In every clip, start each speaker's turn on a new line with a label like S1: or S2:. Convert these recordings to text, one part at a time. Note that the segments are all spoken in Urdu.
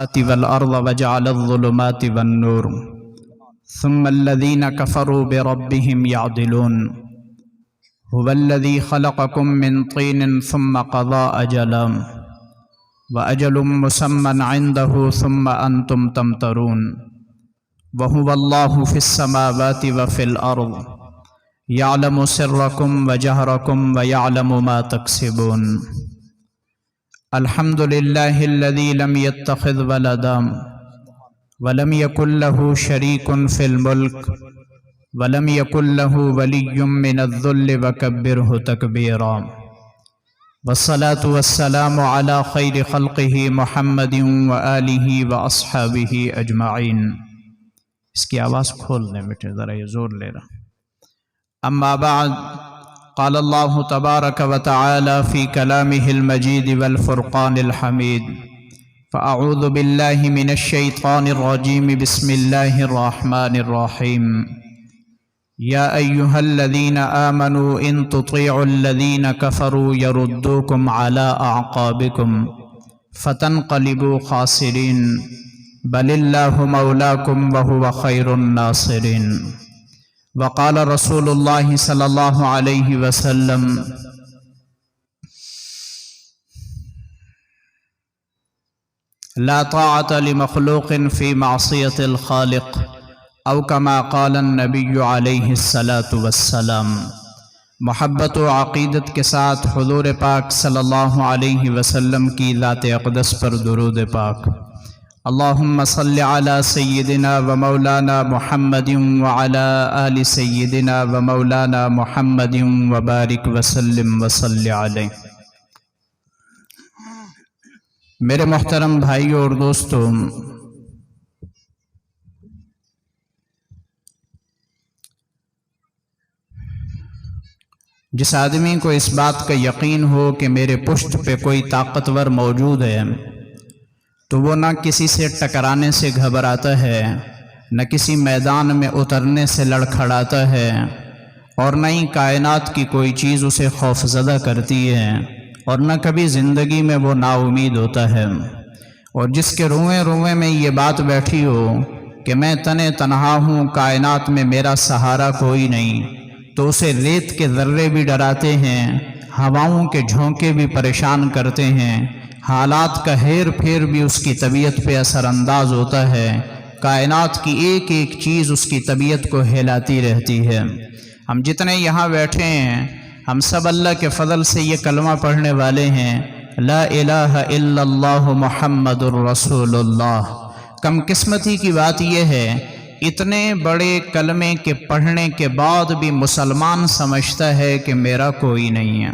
S1: والأرض وجعل الظلمات والنور ثم الذين كفروا بربهم يعدلون هو الذي خلقكم من طين ثم قضى أجلا وأجل مسمى عنده ثم أنتم تمترون وهو الله في السماوات وفي الأرض يعلم سركم وجهركم ويعلم ما تكسبون الحمد لله الذي لم يتخذ ولدا ولم يكن له شريك في الملك ولم يكن له ولي من الذل وكبره تكبيرا والصلاة والسلام على خير خلقه محمد وآله وأصحابه أجمعين. اس کی آواز کھول دیں بیٹے، ذرا یہ زور لے رہا. اما بعد قال الله تبارك وتعالى في كلامه المجيد والفرقان الحميد فأعوذ بالله من الشيطان الرجيم بسم الله الرحمن الرحيم يا أيها الذين آمنوا إن تطيعوا الذين كفروا يردوكم على أعقابكم فتنقلبوا خاسرين بل الله مولاكم وهو خير الناصرين. وقال رسول الله صلى الله عليه وسلم لا طاعة لمخلوق في معصية الخالق او كما قال النبي عليه الصلاة والسلام. محبت و عقیدت کے ساتھ حضور پاک صلی اللہ علیہ وسلم کی ذات اقدس پر درود پاک. اللہم صل علی سیدنا و مولانا محمد وعلی آل سیدنا و مولانا محمد وبارک وسلم وصل علیہ. میرے محترم بھائیوں اور دوستوں، جس آدمی کو اس بات کا یقین ہو کہ میرے پشت پہ کوئی طاقتور موجود ہے تو وہ نہ کسی سے ٹکرانے سے گھبراتا ہے، نہ کسی میدان میں اترنے سے لڑکھڑاتا ہے، اور نہ ہی کائنات کی کوئی چیز اسے خوفزدہ کرتی ہے، اور نہ کبھی زندگی میں وہ نا امید ہوتا ہے. اور جس کے روئیں روئیں میں یہ بات بیٹھی ہو کہ میں تنہا ہوں، کائنات میں میرا سہارا کوئی نہیں، تو اسے ریت کے ذرے بھی ڈراتے ہیں، ہواؤں کے جھونکے بھی پریشان کرتے ہیں، حالات کا ہیر پھیر بھی اس کی طبیعت پہ اثر انداز ہوتا ہے، کائنات کی ایک ایک چیز اس کی طبیعت کو ہلاتی رہتی ہے. ہم جتنے یہاں بیٹھے ہیں ہم سب اللہ کے فضل سے یہ کلمہ پڑھنے والے ہیں، لا الہ الا اللہ محمد الرسول اللہ. کم قسمتی کی بات یہ ہے اتنے بڑے کلمے کے پڑھنے کے بعد بھی مسلمان سمجھتا ہے کہ میرا کوئی نہیں ہے.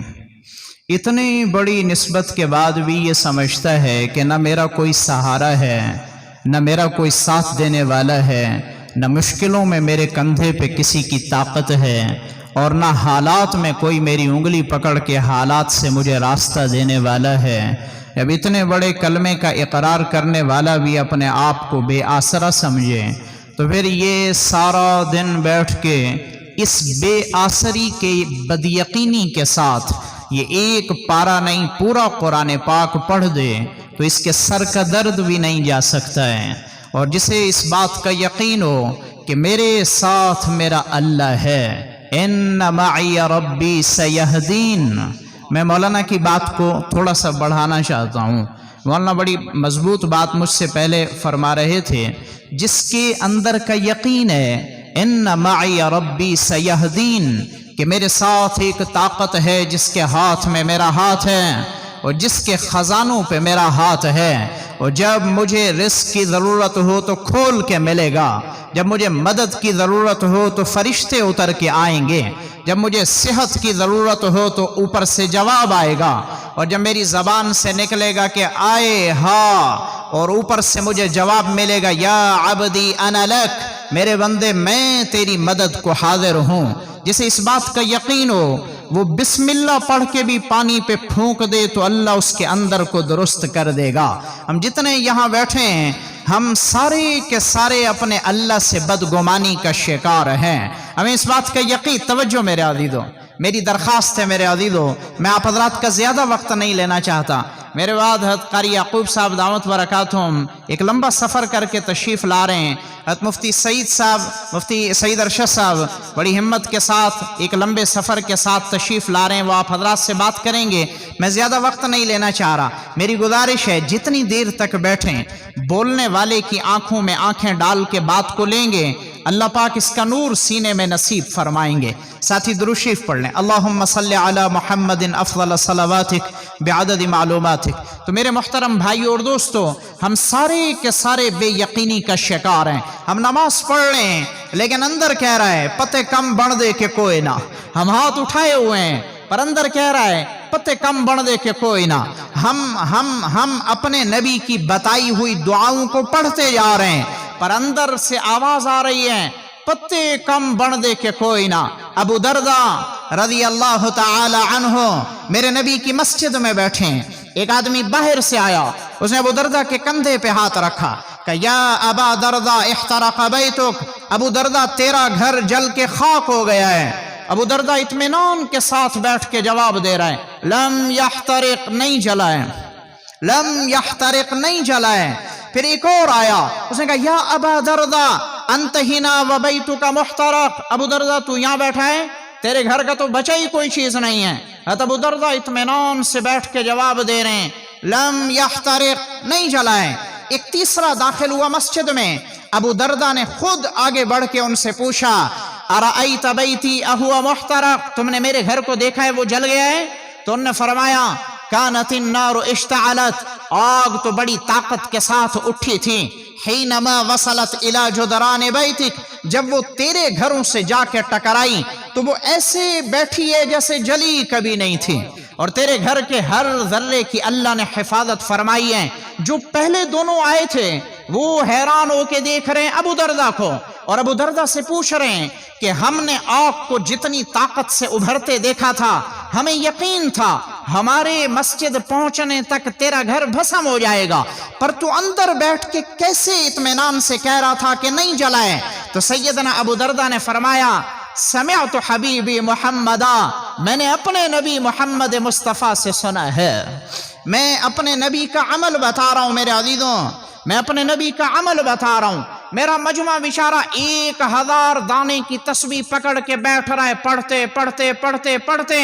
S1: اتنی بڑی نسبت کے بعد بھی یہ سمجھتا ہے کہ نہ میرا کوئی سہارا ہے، نہ میرا کوئی ساتھ دینے والا ہے، نہ مشکلوں میں میرے کندھے پہ کسی کی طاقت ہے، اور نہ حالات میں کوئی میری انگلی پکڑ کے حالات سے مجھے راستہ دینے والا ہے. جب اتنے بڑے کلمے کا اقرار کرنے والا بھی اپنے آپ کو بے آسرا سمجھے تو پھر یہ سارا دن بیٹھ کے اس بے آسری کے بدیقینی کے ساتھ یہ ایک پارہ نہیں پورا قرآن پاک پڑھ دے تو اس کے سر کا درد بھی نہیں جا سکتا ہے. اور جسے اس بات کا یقین ہو کہ میرے ساتھ میرا اللہ ہے، ان معی ربی سیہدین. میں مولانا کی بات کو تھوڑا سا بڑھانا چاہتا ہوں. مولانا بڑی مضبوط بات مجھ سے پہلے فرما رہے تھے، جس کے اندر کا یقین ہے ان معی ربی سیہدین، کہ میرے ساتھ ایک طاقت ہے جس کے ہاتھ میں میرا ہاتھ ہے، اور جس کے خزانوں پہ میرا ہاتھ ہے، اور جب مجھے رزق کی ضرورت ہو تو کھول کے ملے گا، جب مجھے مدد کی ضرورت ہو تو فرشتے اتر کے آئیں گے، جب مجھے صحت کی ضرورت ہو تو اوپر سے جواب آئے گا، اور جب میری زبان سے نکلے گا کہ آئے ہاں، اور اوپر سے مجھے جواب ملے گا یا عبدی انا لک، میرے بندے میں تیری مدد کو حاضر ہوں. جسے اس بات کا یقین ہو وہ بسم اللہ پڑھ کے بھی پانی پہ پھونک دے تو اللہ اس کے اندر کو درست کر دے گا. ہم جتنے یہاں بیٹھے ہیں ہم سارے کے سارے اپنے اللہ سے بدگمانی کا شکار ہیں. ہمیں اس بات کا یقین، توجہ میرے عزیزو، میری درخواست ہے میرے عزیزو، میں آپ حضرات کا زیادہ وقت نہیں لینا چاہتا. میرے بعد حضرت قاری یعقوب صاحب دعوت برکاتہم ایک لمبا سفر کر کے تشریف لا رہے ہیں. حضرت مفتی سعید صاحب، مفتی سعید ارشد صاحب بڑی ہمت کے ساتھ ایک لمبے سفر کے ساتھ تشریف لا رہے ہیں. وہ آپ حضرات سے بات کریں گے. میں زیادہ وقت نہیں لینا چاہ رہا. میری گزارش ہے جتنی دیر تک بیٹھیں بولنے والے کی آنکھوں میں آنکھیں ڈال کے بات کو لیں گے، اللہ پاک اس کا نور سینے میں نصیب فرمائیں گے. ساتھی درود شریف پڑھ لیں. اللہم صلی علی محمد افضل صلواتک بعدد معلوماتک. تو میرے محترم بھائیو اور دوستو، ہم سارے کے سارے بے یقینی کا شکار ہیں. ہم نماز پڑھ رہے ہیں لیکن اندر کہہ رہا ہے پتے کم بڑھ دے کے کوئی نہ. ہم ہاتھ اٹھائے ہوئے ہیں پر اندر کہہ رہا ہے پتے کم بڑھ دے کے کوئی نہ. ہم اپنے نبی کی بتائی ہوئی دعاؤں کو پڑھتے جا رہے ہیں پر اندر سے آواز آ رہی ہے پتے کم بڑھ دے کے کوئی نہ. ابو درداء رضی اللہ تعالی عنہ میرے نبی کی مسجد میں بیٹھے ہیں. ایک آدمی باہر سے آیا، اس نے ابو درداء کے کندھے پہ ہاتھ رکھا کہ یا ابا درداء احترق بیتک، ابو درداء تیرا گھر جل کے خاک ہو گیا ہے. ابو درداء اطمینان کے ساتھ بیٹھ کے جواب دے رہا ہے لم یحترق، نہیں جلا ہے، لم یحترق، نہیں جلا ہے. پھر ایک اور آیا، اس نے کہا یا ابا درداء انت ہنا و بیتک محترق، ابو درداء تو یہاں بیٹھا ہے، تیرے گھر کا تو بچا ہی کوئی چیز نہیں ہے. حضرت ابو درداء اطمینان سے بیٹھ کے جواب دے رہے ہیں لم یحترق، نہیں جلا ہے. ایک تیسرا داخل ہوا مسجد میں. ابو درداء نے خود آگے بڑھ کے ان سے پوچھا ارأیت بیتی اہو محترق، تم نے میرے گھر کو دیکھا ہے وہ جل گیا ہے؟ تو انہوں نے فرمایا کانت النار اشتعلت، آگ تو بڑی طاقت کے ساتھ اٹھی تھی. حینما وصلت الی جدران بیتک، جب وہ تیرے گھروں سے جا کے ٹکرائی تو وہ ایسے بیٹھی ہے جیسے جلی کبھی نہیں تھی. اور تیرے گھر کے ہر ذرے کی اللہ نے حفاظت فرمائی ہے. جو پہلے دونوں آئے تھے وہ حیران ہو کے دیکھ رہے ہیں ابو درداء کو، اور ابو درداء سے پوچھ رہے ہیں کہ ہم نے آگ کو جتنی طاقت سے ابھرتے دیکھا تھا ہمیں یقین تھا ہمارے مسجد پہنچنے تک تیرا گھر بھسم ہو جائے گا، پر تو اندر بیٹھ کے کیسے اطمینان سے کہہ رہا تھا کہ نہیں جلا ہے؟ تو سیدنا ابو درداء نے فرمایا سمعت حبیبی محمدا، میں نے اپنے نبی محمد مصطفیٰ سے سنا ہے. میں اپنے نبی کا عمل بتا رہا ہوں میرے عزیزوں، میں اپنے نبی کا عمل بتا رہا ہوں. میرا مجمع بیچارہ 1000 دانے کی تسبیح پکڑ کے بیٹھ رہا ہے، پڑھتے پڑھتے پڑھتے پڑھتے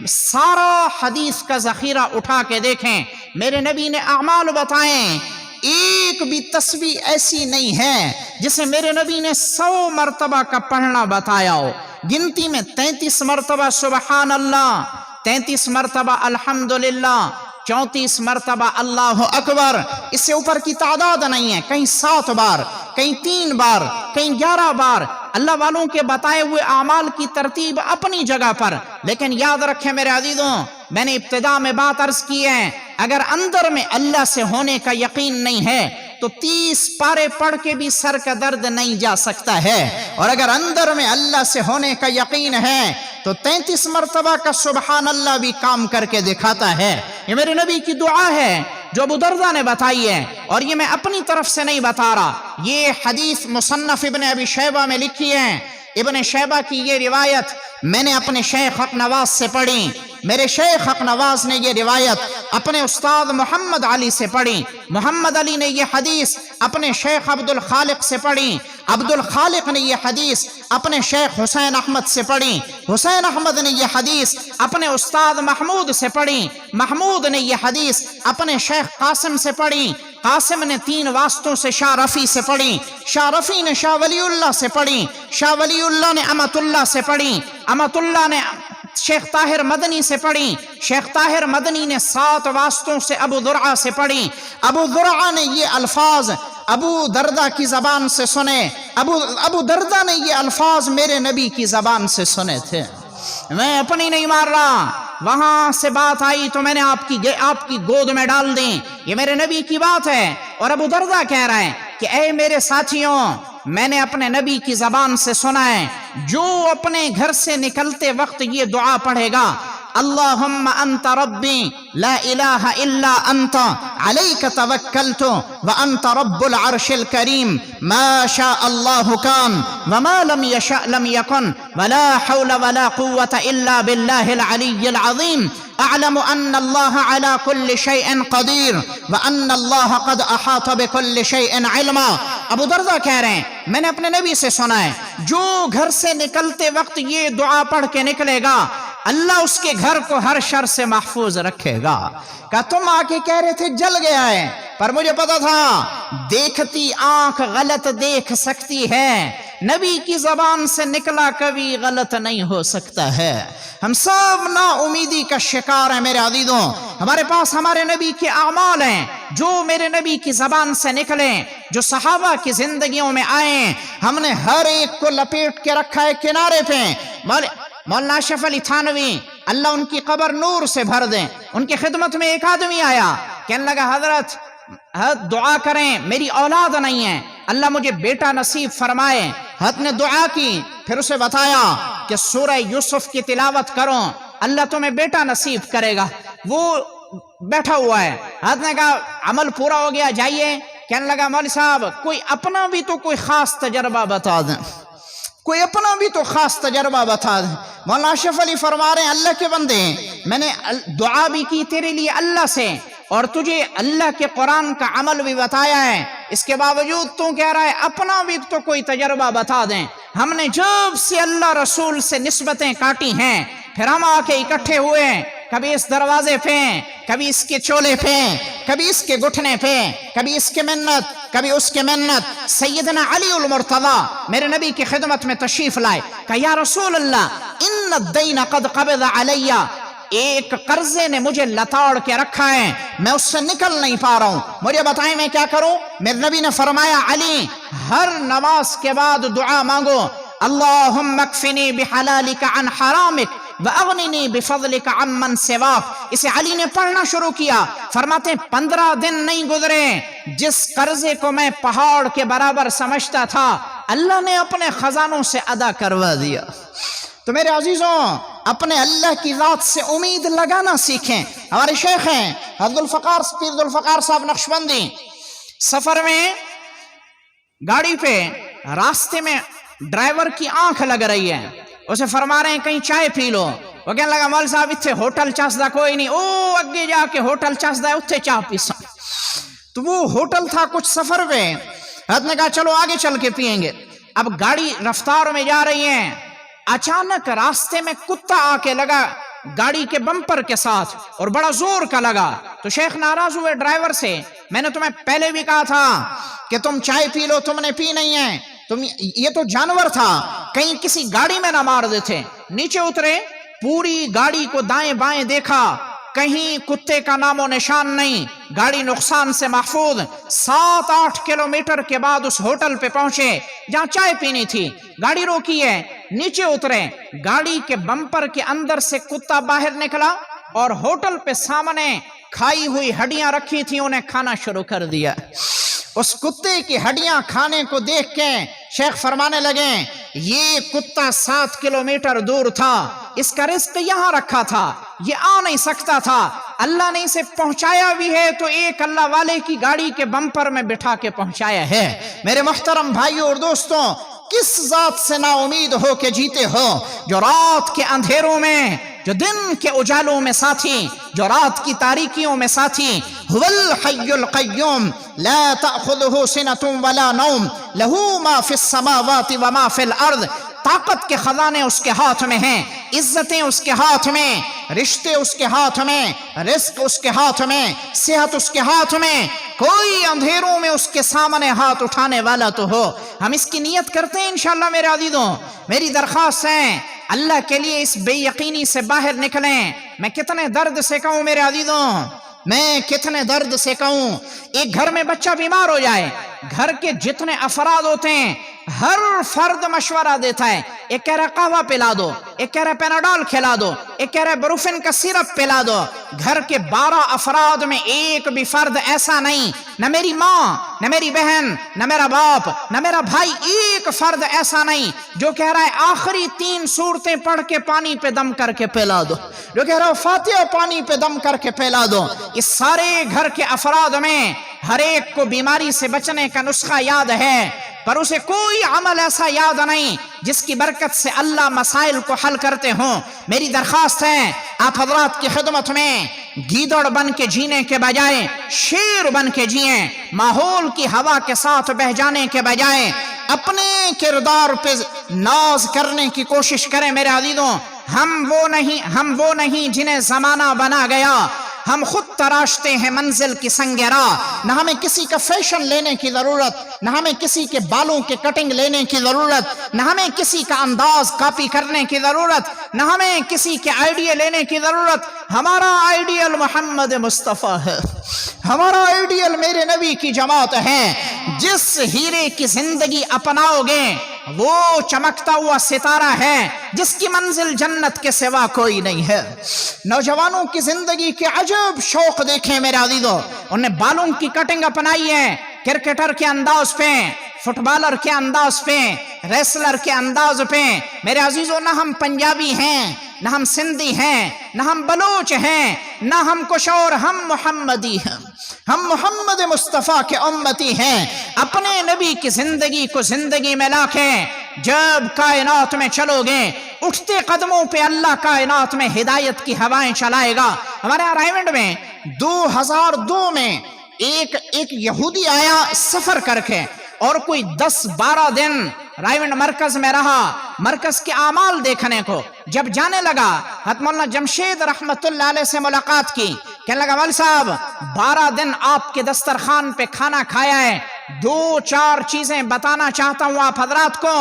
S1: سارا حدیث کا ذخیرہ اٹھا کے دیکھیں. میرے نبی نے اعمال بتائیں، ایک بھی تسبیح ایسی نہیں ہے جسے میرے نبی نے 100 مرتبہ کا پڑھنا بتایا ہو. گنتی میں 33 مرتبہ سبحان اللہ، 33 مرتبہ الحمدللہ، 34 مرتبہ اللہ اکبر. اس سے اوپر کی تعداد نہیں ہے. کہیں 7 بار، کہیں 3 بار، کہیں 11 بار. اللہ والوں کے بتائے ہوئے اعمال کی ترتیب اپنی جگہ پر، لیکن یاد رکھیں میرے عزیزوں، میں نے ابتدا میں بات عرض کی ہے اگر اندر میں اللہ سے ہونے کا یقین نہیں ہے تو 30 پارے پڑھ کے بھی سر کا درد نہیں جا سکتا ہے، اور اگر اندر میں اللہ سے ہونے کا یقین ہے تو 33 مرتبہ کا سبحان اللہ بھی کام کر کے دکھاتا ہے. یہ میرے نبی کی دعا ہے جو ابو درداء نے بتائی ہے، اور یہ میں اپنی طرف سے نہیں بتا رہا. یہ حدیث مصنف ابن ابی شیبہ میں لکھی ہے. ابن شیبہ کی یہ روایت میں نے اپنے شیخ حق نواز سے پڑھی. میرے شیخ حق نواز نے یہ روایت اپنے استاد محمد علی سے پڑھی. محمد علی نے یہ حدیث اپنے شیخ عبد الخالق سے پڑھی. عبد الخالق نے یہ حدیث اپنے شیخ حسین احمد سے پڑھی. حسین احمد نے یہ حدیث اپنے استاد محمود سے پڑھی. محمود نے یہ حدیث اپنے شیخ قاسم سے پڑھی. قاسم نے 3 واسطوں سے شاہ رفیع سے پڑھی. شاہ رفیع نے شاہ ولی اللہ سے پڑھی. شاہ ولی اللہ نے امت اللہ سے پڑھی. امت اللہ نے شیخ طاہر مدنی سے پڑھی. شیخ طاہر مدنی نے 7 واسطوں سے ابو درعہ سے پڑھی. ابو درعہ نے یہ الفاظ ابو درداء کی زبان سے سنے. ابو درداء نے یہ الفاظ میرے نبی کی زبان سے سنے تھے. میں اپنی نہیں مار رہا، وہاں سے بات آئی تو میں نے آپ کی گود میں ڈال دی. یہ میرے نبی کی بات ہے. اور ابو درداء کہہ رہے ہیں کہ اے میرے ساتھیوں، میں نے اپنے نبی کی زبان سے سنا ہے جو اپنے گھر سے نکلتے وقت یہ دعا پڑھے گا اللهم انت ربي لا اله الا انت عليك توكلت وانت رب العرش الكريم ما شاء الله كان وما لم يشاء لم يكن ولا حول ولا قوة الا بالله العلي العظيم اعلم ان الله على كل شيء قدير وان الله قد احاط بكل شيء علما۔ ابو دردہ کہہ رہے ہیں میں نے اپنے نبی سے سنا ہے جو گھر سے نکلتے وقت یہ دعا پڑھ کے نکلے گا اللہ اس کے گھر کو ہر شر سے محفوظ رکھے گا۔ کہ تم آ کے کہہ رہے تھے جل گیا ہے، پر مجھے پتا تھا دیکھتی آنکھ غلط دیکھ سکتی ہے، نبی کی زبان سے نکلا کبھی غلط نہیں ہو سکتا ہے۔ ہم سب نا امیدی کا شکار ہیں میرے عزیزوں، ہمارے پاس ہمارے نبی کے اعمال ہیں جو میرے نبی کی زبان سے نکلے، جو صحابہ کی زندگیوں میں آئیں، ہم نے ہر ایک کو لپیٹ کے رکھا ہے کنارے پہ۔ مولانا اشرف علی تھانوی اللہ ان کی قبر نور سے بھر دیں، ان کی خدمت میں ایک آدمی آیا کہنے لگا حضرت دعا کریں میری اولاد نہیں ہے، اللہ مجھے بیٹا نصیب فرمائے۔ حضرت نے دعا کی، پھر اسے بتایا کہ سورہ یوسف کی تلاوت کرو اللہ تمہیں بیٹا نصیب کرے گا۔ وہ بیٹھا ہوا ہے، حضرت نے کہا عمل پورا ہو گیا جائیے۔ کہنے لگا مولوی صاحب کوئی اپنا بھی تو کوئی خاص تجربہ بتا دیں، کوئی اپنا بھی تو خاص تجربہ بتا دیں۔ مولانا اشرف علی فرما رہے ہیں اللہ کے بندے میں نے دعا بھی کی تیرے لیے اللہ سے اور تجھے اللہ کے قرآن کا عمل بھی بتایا ہے، اس کے باوجود تو کہہ رہا ہے اپنا بھی تو کوئی تجربہ بتا دیں۔ ہم نے جب سے اللہ رسول سے نسبتیں کاٹی ہیں پھر ہم آ کے اکٹھے ہوئے، کبھی اس دروازے پہ، کبھی اس کے چولے پہ، کبھی اس کے گھٹنے پہ، کبھی اس کے منت، کبھی اس کے منت۔ سیدنا علی المرتضی میرے نبی کی خدمت میں تشریف لائے، کہ یا رسول اللہ ان الدین قد قبض علی، ایک قرضے نے مجھے لتاڑ کے رکھا ہے، میں اس سے نکل نہیں پا رہا ہوں، مجھے بتائیں میں کیا کروں؟ میرے نبی نے فرمایا علی ہر نماز کے بعد دعا مانگو، اللہم اکفنی بحلالک عن حرامک وَأَغْنِنِي بِفَضْلِكَ عَمَّنْ سِوَاكَ۔ اسے علی نے پڑھنا شروع کیا، فرماتے ہیں 15 دن نہیں گزرے جس قرضے کو میں پہاڑ کے برابر سمجھتا تھا اللہ نے اپنے خزانوں سے ادا کروا دیا۔ تو میرے عزیزوں اپنے اللہ کی ذات سے امید لگانا سیکھیں۔ ہمارے شیخ ہیں پیر ذوالفقار صاحب نقشبندی، سفر میں گاڑی پہ راستے میں ڈرائیور کی آنکھ لگ رہی ہے، اسے فرما رہے ہیں کہیں چائے پی لو، وہ کہنے لگا مول صاحب اتھے ہوٹل چاسدہ کوئی نہیں، او اگے جا کے ہوٹل چاسدہ ہے اتھے چاہ پیسا۔ تو وہ ہوٹل تھا کچھ سفر پہ، حضرت نے کہا چلو آگے چل کے پیئیں گے۔ اب گاڑی رفتار میں جا رہی ہے، اچانک راستے میں کتا آ کے لگا گاڑی کے بمپر کے ساتھ اور بڑا زور کا لگا۔ تو شیخ ناراض ہوئے ڈرائیور سے، میں نے تمہیں پہلے بھی کہا تھا کہ تم چائے پی لو، تم نے پی نہیں ہے، یہ تو جانور تھا، کہیں کسی گاڑی میں نہ مار دیتے۔ نیچے اترے، پوری گاڑی کو دائیں بائیں دیکھا، کہیں کتے کا نام و نشان نہیں، گاڑی نقصان سے محفوظ۔ 7-8 کلومیٹر کے بعد اس ہوٹل پہ پہنچے جہاں چائے پینی تھی، گاڑی روکی ہے، نیچے اترے، گاڑی کے بمپر کے اندر سے کتا باہر نکلا اور ہوٹل پہ سامنے کھائی ہوئی ہڈیاں رکھی تھی انہیں کھانا شروع کر دیا۔ اس کتے کی ہڈیاں کھانے کو دیکھ کے شیخ فرمانے لگے یہ کتا 7 کلومیٹر دور تھا، اس کا رزق یہاں رکھا تھا، یہ آ نہیں سکتا تھا، اللہ نے اسے پہنچایا بھی ہے تو ایک اللہ والے کی گاڑی کے بمپر میں بٹھا کے پہنچایا ہے۔ میرے محترم بھائیوں اور دوستوں، کس ذات سے نا امید ہو کے جیتے ہو جو رات کے اندھیروں میں، جو دن کے اجالوں میں ساتھی، جو رات کی تاریکیوں میں ساتھی، هو الحی القیوم لا تأخذه سنة ولا نوم له ما في السماوات وما في الارض۔ طاقت کے خزانے اس کے ہاتھ میں ہیں، عزتیں اس کے ہاتھ میں، رشتے اس کے ہاتھ میں، رزق اس کے ہاتھ میں، صحت اس کے ہاتھ میں، کوئی اندھیروں میں اس کے سامنے ہاتھ اٹھانے والا تو ہو۔ ہم اس کی نیت کرتے ہیں انشاءاللہ میرے عزیزوں۔ میری درخواست ہے اللہ کے لیے اس بے یقینی سے باہر نکلیں۔ میں کتنے درد سے کہوں میرے عزیزوں، میں کتنے درد سے کہوں، ایک گھر میں بچہ بیمار ہو جائے، گھر کے جتنے افراد ہوتے ہیں
S2: ہر فرد مشورہ دیتا ہے، ایک کہہ رہا قہوہ پلا دو، ایک کہہ رہا پیناڈول کھلا دو، ایک کہہ رہا بروفن کا سیرپ پلا دو۔ گھر کے 12 افراد میں ایک بھی فرد ایسا نہیں، نہ میری ماں، نہ میری بہن، نہ میرا باپ، نہ میرا بھائی، ایک فرد ایسا نہیں جو کہہ رہا ہے آخری 3 سورتیں پڑھ کے پانی پہ دم کر کے پلا دو، جو کہہ رہا ہے فاتحہ پانی پہ دم کر کے پلا دو۔ اس سارے گھر کے افراد میں ہر ایک کو بیماری سے بچنے کا نسخہ یاد ہے، پر اسے کوئی عمل ایسا یاد نہیں جس کی برکت سے اللہ مسائل کو حل کرتے ہوں۔ میری درخواست ہے آپ حضرات کی خدمت میں، گیدڑ بن کے جینے کے بجائے شیر بن کے جئیں، ماحول کی ہوا کے ساتھ بہ جانے کے بجائے اپنے کردار پہ ناز کرنے کی کوشش کریں۔ میرے عزیزوں، ہم وہ نہیں جنہیں زمانہ بنا گیا، ہم خود تراشتے ہیں منزل کی سنگ راہ۔ نہ ہمیں کسی کا فیشن لینے کی ضرورت، نہ ہمیں کسی کے بالوں کے کٹنگ لینے کی ضرورت، نہ ہمیں کسی کا انداز کاپی کرنے کی ضرورت، نہ ہمیں کسی کے آئیڈیا لینے کی ضرورت۔ ہمارا آئیڈیل محمد مصطفیٰ ہے، ہمارا آئیڈیل میرے نبی کی جماعت ہے۔ جس ہیرے کی زندگی اپناؤ گے وہ چمکتا ہوا ستارہ ہے جس کی منزل جنت کے سوا کوئی نہیں ہے۔ نوجوانوں کی زندگی کے عجب شوق دیکھیں میرے عزیزو، انہیں بالوں کی کٹنگ اپنائی ہے، کرکٹر کے انداز پہ، فٹ بالر کے انداز پہ، ریسلر کے انداز پہ۔ میرے عزیزو، نہ ہم پنجابی ہیں، نہ ہم سندھی ہیں، نہ ہم بلوچ ہیں، نہ ہم کچھ اور، ہم محمدی ہیں، ہم محمد مصطفیٰ کے امتی ہیں۔ اپنے نبی کی زندگی کو زندگی میں لا کے جب کائنات میں چلو گے، اٹھتے قدموں پہ اللہ کائنات میں ہدایت کی ہوائیں چلائے گا۔ ہمارے یہاں رائمنڈ میں 2002 میں ایک یہودی آیا سفر کر کے، اور کوئی 10-12 دن رائمنڈ مرکز میں رہا، مرکز کے اعمال دیکھنے کو۔ جب جانے لگا، حضرت مولانا جمشید رحمت اللہ علیہ سے ملاقات کی، کہنے لگا مول صاحب 12 دن آپ کے دسترخوان پہ کھانا کھایا ہے، 2-4 چیزیں بتانا چاہتا ہوں آپ حضرات کو،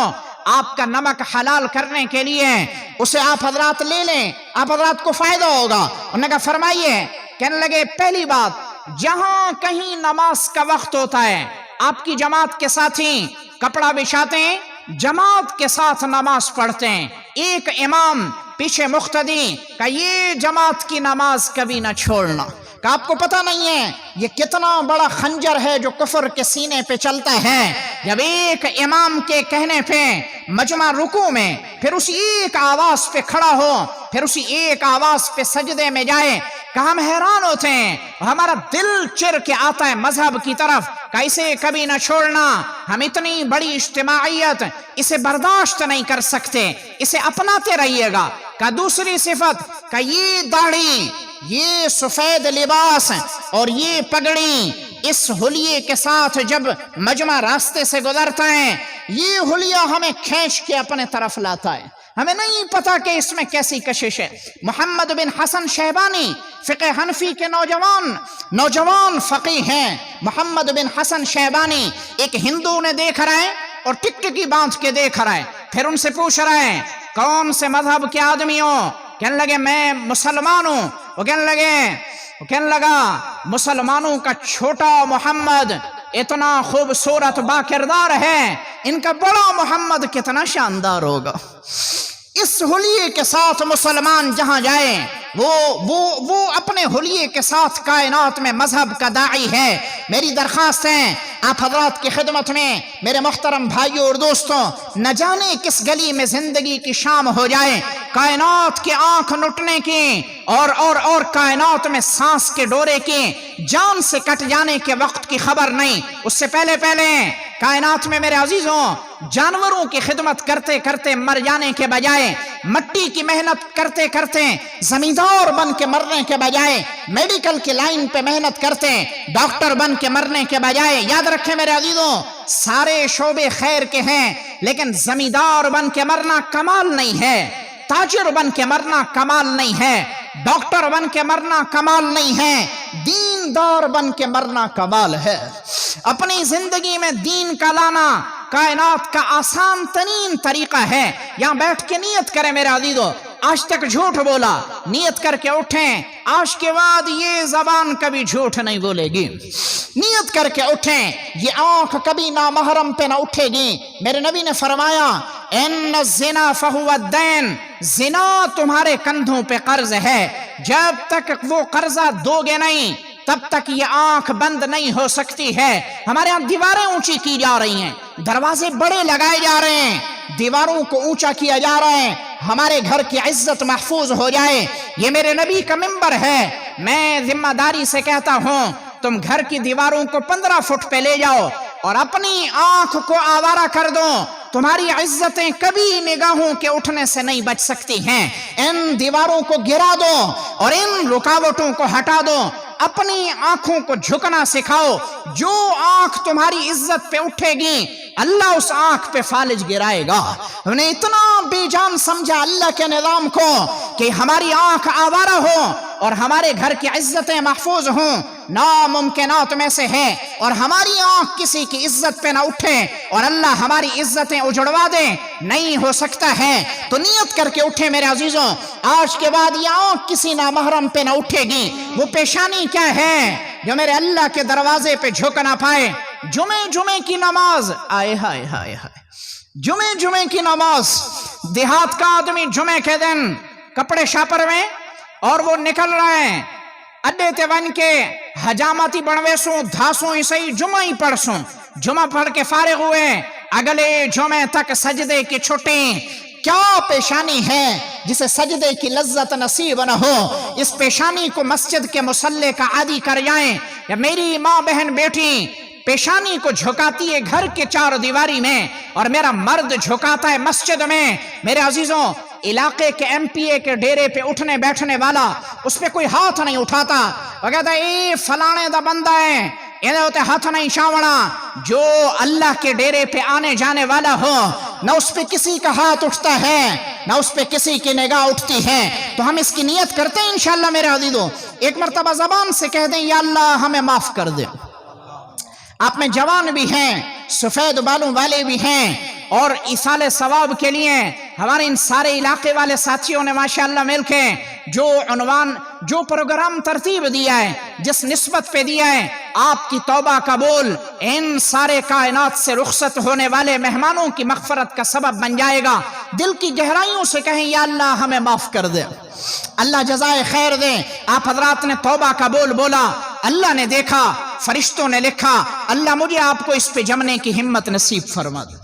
S2: آپ کا نمک حلال کرنے کے لیے، اسے آپ حضرات لے لیں، آپ حضرات کو فائدہ ہوگا۔ انہوں نے کہا فرمائیے۔ کہنے لگے پہلی بات، جہاں کہیں نماز کا وقت ہوتا ہے آپ کی جماعت کے ساتھی کپڑا بچھاتے ہیں، جماعت کے ساتھ نماز پڑھتے ہیں، ایک امام پیچھے مقتدی، کہ یہ جماعت کی نماز کبھی نہ چھوڑنا۔ کہ آپ کو پتہ نہیں ہے یہ کتنا بڑا خنجر ہے جو کفر کے سینے پہ چلتا ہے۔ جب ایک امام کے کہنے پہ مجمع رکوع میں پھر اسی ایک آواز پہ کھڑا ہو، پھر اسی ایک آواز پہ سجدے میں جائے، کہ ہم حیران ہوتے ہیں، ہمارا دل چر کے آتا ہے مذہب کی طرف، کہ اسے کبھی نہ چھوڑنا۔ ہم اتنی بڑی اجتماعیت اسے برداشت نہیں کر سکتے، اسے اپناتے رہیے گا۔ کہ دوسری صفت، کہ یہ داڑھی، یہ سفید لباس اور یہ پگڑی، اس حلیے کے ساتھ جب مجمع راستے سے گزرتا ہے، یہ حلیہ ہمیں کھینچ کے اپنے طرف لاتا ہے، ہمیں نہیں پتا کہ اس میں کیسی کشش ہے۔ محمد بن حسن شیبانی فقہ حنفی کے نوجوان فقیہ ہیں۔ محمد بن حسن شیبانی ایک ہندو نے دیکھ رہا ہے اور ٹکٹکی باندھ کے دیکھ رہا ہے، پھر ان سے پوچھ رہا ہے کون سے مذہب کے آدمی ہو؟ کہنے لگے میں مسلمان ہوں۔ وہ کہنے لگا مسلمانوں کا چھوٹا محمد اتنا خوبصورت با کردار ہے، ان کا بڑا محمد کتنا شاندار ہوگا۔ اس حلیے کے ساتھ مسلمان جہاں جائے وہ اپنے حلیے کے ساتھ کائنات میں مذہب کا داعی ہے۔ میری درخواست ہے آپ حضرات کی خدمت میں، میرے محترم بھائیوں اور دوستوں، نہ جانے کس گلی میں زندگی کی شام ہو جائے، کائنات کی آنکھ لٹنے کی اور کائنات میں سانس کے ڈورے کی جان سے کٹ جانے کے وقت کی خبر نہیں۔ اس سے پہلے کائنات میں میرے عزیزوں، جانوروں کی خدمت کرتے کرتے مر جانے کے بجائے، مٹی کی محنت کرتے کرتے زمیندار بن کے مرنے کے بجائے، میڈیکل کی لائن پہ محنت کرتے ڈاکٹر بن کے مرنے کے بجائے، یاد رکھیں میرے عزیزوں، سارے شعبے خیر کے ہیں، لیکن زمیندار بن کے مرنا کمال نہیں ہے، تاجر بن کے مرنا کمال نہیں ہے، ڈاکٹر بن کے مرنا کمال نہیں ہے، دیندار بن کے مرنا کمال ہے۔ اپنی زندگی میں دین کا لانا کائنات کا آسان ترین طریقہ ہے۔ یہاں بیٹھ کے نیت کریں میرے عزیزو، آج تک جھوٹ بولا، نیت کر کے اٹھیں آج کے بعد یہ زبان کبھی جھوٹ نہیں بولے گی، نیت کر کے اٹھیں یہ آنکھ کبھی نامحرم پہ نہ اٹھے گی۔ میرے نبی نے فرمایا ان الزنا فہو الدین، زنا تمہارے کندھوں پہ قرض ہے، جب تک وہ قرضہ دو گے نہیں تب تک یہ آنکھ بند نہیں ہو سکتی ہے۔ ہمارے یہاں دیواریں اونچی کی جا رہی ہیں، دروازے بڑے لگائے جا رہے ہیں، دیواروں کو اونچا کیا جا رہا ہے، ہمارے گھر کی عزت محفوظ ہو جائے۔ یہ میرے نبی کا منبر ہے، میں ذمہ داری سے کہتا ہوں تم گھر کی دیواروں کو 15 فٹ پہ لے جاؤ اور اپنی آنکھ کو آوارہ کر دو، تمہاری عزتیں کبھی نگاہوں کے اٹھنے سے نہیں بچ سکتی ہیں۔ ان دیواروں کو گرا دو اور ان رکاوٹوں کو ہٹا دو، اپنی آنکھوں کو جھکنا سکھاؤ۔ جو آنکھ تمہاری عزت پہ اٹھے گی اللہ اس آنکھ پہ فالج گرائے گا۔ ہم نے اتنا بے جان سمجھا اللہ کے نظام کو کہ ہماری آنکھ آوارہ ہو اور ہمارے گھر کی عزتیں محفوظ ہوں، ناممکنات میں سے ہے، اور ہماری آنکھ کسی کی عزت پہ نہ اٹھے اور اللہ ہماری عزتیں اجڑوا دے، نہیں ہو سکتا ہے۔ تو نیت کر کے اٹھے میرے عزیزوں، آج کے بعد یہ آنکھ کسی نامحرم پہ نہ اٹھے گی۔ وہ پیشانی کیا ہے جو میرے اللہ کے دروازے پہ جھک نہ پائے؟ جمعے کی نماز، آئے ہائے ہائے ہائے، جمعے کی نماز۔ دیہات کا آدمی جمعے کے دن کپڑے شاپر میں اور وہ نکل رہے ہیں اڈے تے ون کے حجاماتی بنوے سوں دھاسوں اسے جمعہ ہی پڑھ سوں، جمعہ پڑھ کے فارغ ہوئے، اگلے جمعے تک سجدے کی چھٹی۔ کیا پیشانی ہے جسے سجدے کی لذت نصیب نہ ہو؟ اس پیشانی کو مسجد کے مصلی کا عادی کر جائیں۔ یا میری ماں بہن بیٹی پیشانی کو جھکاتی ہے گھر کے چار دیواری میں اور میرا مرد جھکاتا ہے مسجد میں۔ میرے عزیزوں، علاقے کے ایم پی اے کے ڈیرے پہ اٹھنے بیٹھنے والا اس پہ کوئی ہاتھ نہیں اٹھاتا، وہ کہتا ہے اے فلانے دا بندہ ہے، یہ ہوتے ہاتھ نہیں شاونا۔ جو اللہ کے ڈیرے پہ آنے جانے والا ہو نہ اس پہ کسی کا ہاتھ اٹھتا ہے نہ اس پہ کسی کی نگاہ اٹھتی ہے۔ تو ہم اس کی نیت کرتے ہیں انشاءاللہ میرے عزیزوں، ایک مرتبہ زبان سے کہہ دیں یا اللہ ہمیں معاف کر دے۔ آپ میں جوان بھی ہیں، سفید بالوں والے بھی ہیں، اور ایصال ثواب کے لیے ہمارے ان سارے علاقے والے ساتھیوں نے ماشاءاللہ مل کے جو عنوان جو پروگرام ترتیب دیا ہے، جس نسبت پہ دیا ہے، آپ کی توبہ قبول ان سارے کائنات سے رخصت ہونے والے مہمانوں کی مغفرت کا سبب بن جائے گا۔ دل کی گہرائیوں سے کہیں یا اللہ ہمیں معاف کر دے، اللہ جزائے خیر دے۔ آپ حضرات نے توبہ قبول بولا، اللہ نے دیکھا، فرشتوں نے لکھا، اللہ مجھے آپ کو اس پہ جمنے کی ہمت نصیب فرما دے۔